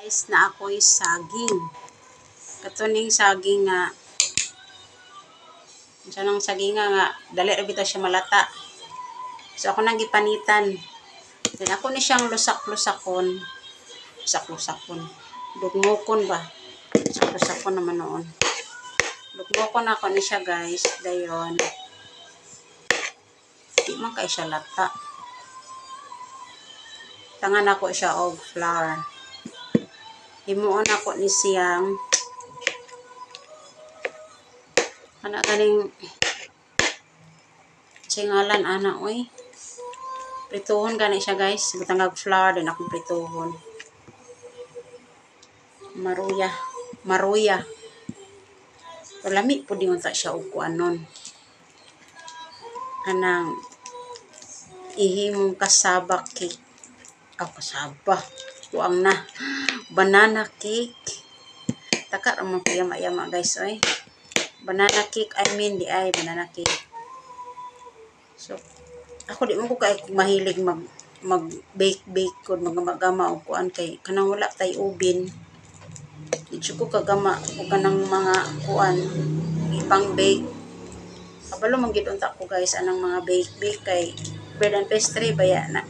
Guys, na ako'y saging. Katuning saging nga. Sa nang saging nga, dali ra bitaw siya malata. So ako nang gipanitan. Then ako ni siyang lusak-lusakon. Lusak-lusakon. Dugmokon ba? Lusak-lusakon naman noon. Dugmokon ako ni siya guys. Dayon. Di man kay siya lata. Tangan ako siya og flour. Himuon ako ni siyang ganing singalan ana oy. Prituhon gani siya guys. Butangag flour din akong prituhon. Maruya. Lami po din unta siya og kuanon. Kanang ihimong kasaba cake. Kasaba. Kuang na. Banana cake. Taka ramang piyama-yama guys oy. Banana cake, di ay banana cake. So, ako di mo ko kay mahilig mag-bake ko, magama o kuan kay kanang wala tay ubin. Di ko kagama o kanang mga kuan ipang bake. Kabalo man gid unta ko guys anang mga bake kay bread and pastry baya na.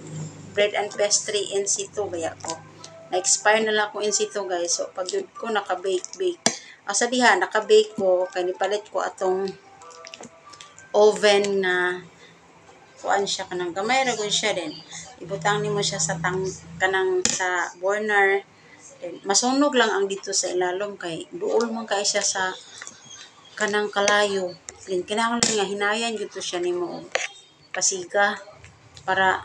Bread and pastry in situ baya ko. Na-expire na lang ako in situ guys. So, pag yun ko naka-bake. Asa diha, naka-bake ko. Kaya nipalit ko atong oven na kuan siya kanang gamay ra gud siya din. Ibutang nimo siya sa kanang sa burner. Then, masunog lang ang dito sa ilalom kay duol man kay siya sa kanang kalayo. Then, kinahanglan nga hinayan gyud siya nimo pasiga para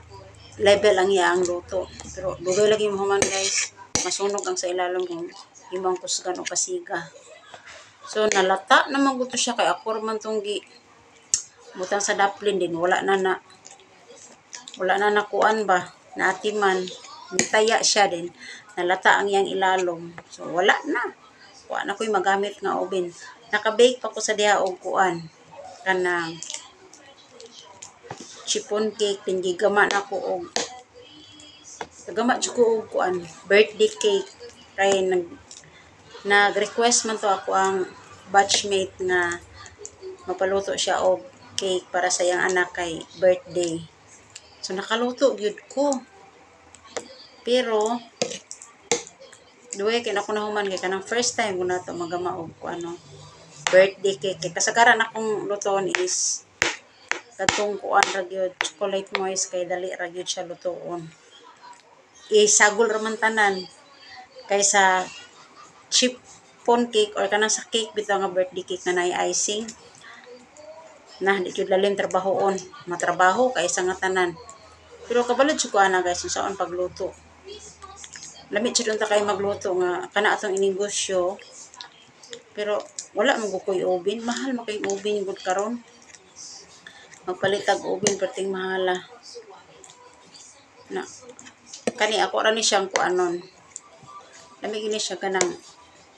level ang iya ang luto. Pero dugay lagi mo man guys. Masunog ang sa ilalom kung imong kusgan o pasiga. So nalata naman gusto siya kay ako man tong butang sa daplin din wala na nakuan ba naatiman nitaya siya din nalata ang iyang ilalom. So wala na. Kuan na ko'y magamit nga oven. Naka-bake pa ko sa diha og kuan kanang chiffon cake din gigama na ko og gagama jud ko og kuan birthday cake kay nag-request man to ako ang batchmate nga mapaluto siya og cake para sa iyang anak kay birthday. So nakaluto gyud ko. Pero duwe kay ako nahuman kay kanang first time ko na to magama og ano birthday cake. Kay kasagaran akong lutoon is katong kuan ra gyud chocolate moist kay dali ra gyud siya lutoon. Isagol ra man tanan kaysa chiffon cake or kanang sa cake bitaw nga birthday cake na nay icing. Na di gyud lalim trabahoon, matrabaho kaysa nga tanan. Pero kabalod jud ko ana guys saon pagluto. Lamit jud unta kay magluto nga kana atong inegosyo. Pero wala man ko oven, mahal man kay oven gud karon. Magpalitag oven perting mahala. Na kani ako ra ni siyang kuanon. Lami gini siya kanang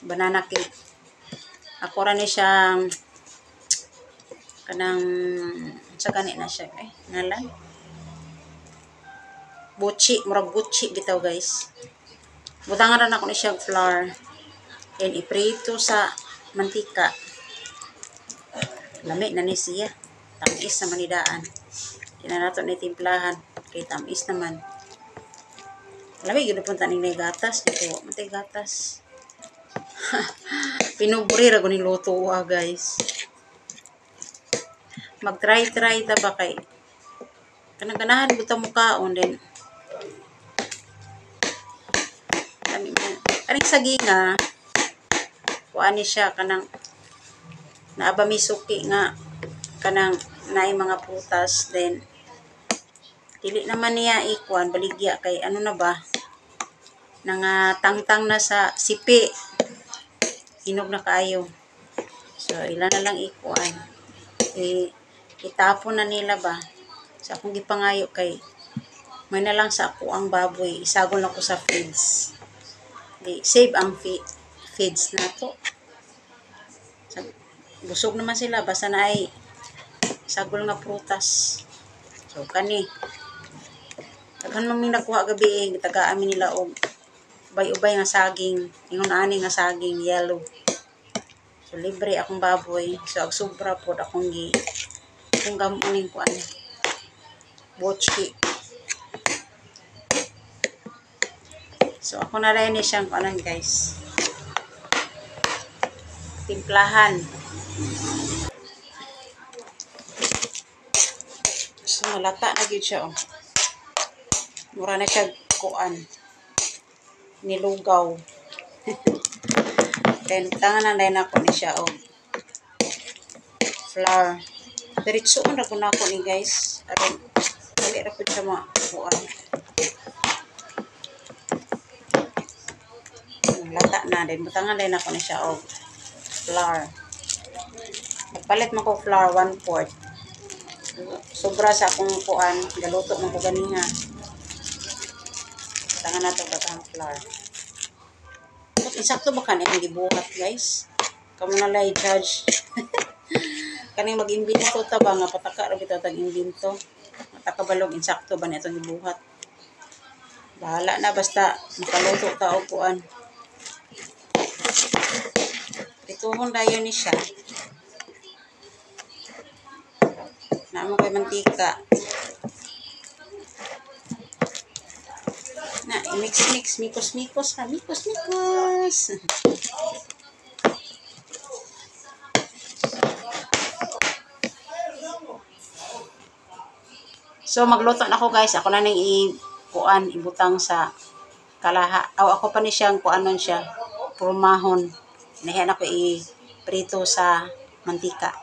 banana cake. Ako ra ni siyang kanang sa kani na siya nalan. Murag buchi bitaw guys. Butangan ra na ko ni siyang flour. And iprito sa mantika. Lami na ni siya. Tamis naman ni daan. Di na nato ni timplahan. Kay tamis naman. Lami yun punta ni gatas. Dito, matay gatas. Pinubri ra ko ni luto guys. Mag-try ta ba kay kanang-ganahan buta mo kaon din. Lami mo. Kaning saginga. Kuan ni siya kanang naaba mi suki nga kanang naay mga prutas then dili naman niya ikuan baligya kay ano na ba nga tangtang na sa sipi hinog na kaayo. So ilan na lang ikuan itapon na nila ba sa akong gipangayo kay may na lang sa ako ang baboy isagol na ko sa feeds di save ang feeds na to. Busog naman sila basta na ay sagol nga prutas. So kani daghan man mi nakuha gabi tagaan nila og ubay-ubay nga saging, ingon ani nga saging yellow. So libre akong baboy. So ag sobra pod akong kung gamuning ko ano. Bochi. So ako na rin siyang kanan guys. Timplahan. So malata na gyud siya oh. Mura na siya kuan. Nilugaw. Then tangan na din ako ni siya oh. Flour. Diretso man ra ko ni guys. Aron dali ra pud siya kuan. Lata na din. Butangan din ako ni siya og flour. Nagpalit man ko flour 1/4. Sobra sa akong kuan, galuto man ko ganiha. Butangan na to batang flour. But insakto ba kani ang gibuhat guys? Kamu na lay judge. Kaning mag-imbento ta ba nga pataka ra bitaw tag imbento. Matakabalog insakto ba nitong gibuhat? Bahala na basta makaluto ta og kuan. Ituhon dayon ni siya. Naamo kay mantika. Na, mix-mix, mikos-mikos ha. Mikos-mikos. So, magluto na ako guys. Ako na nang kuan ibutang sa kalaha. Ako pa ni siyang kuanon siya. Purmahon. Nahiyan ako i-prito sa mantika.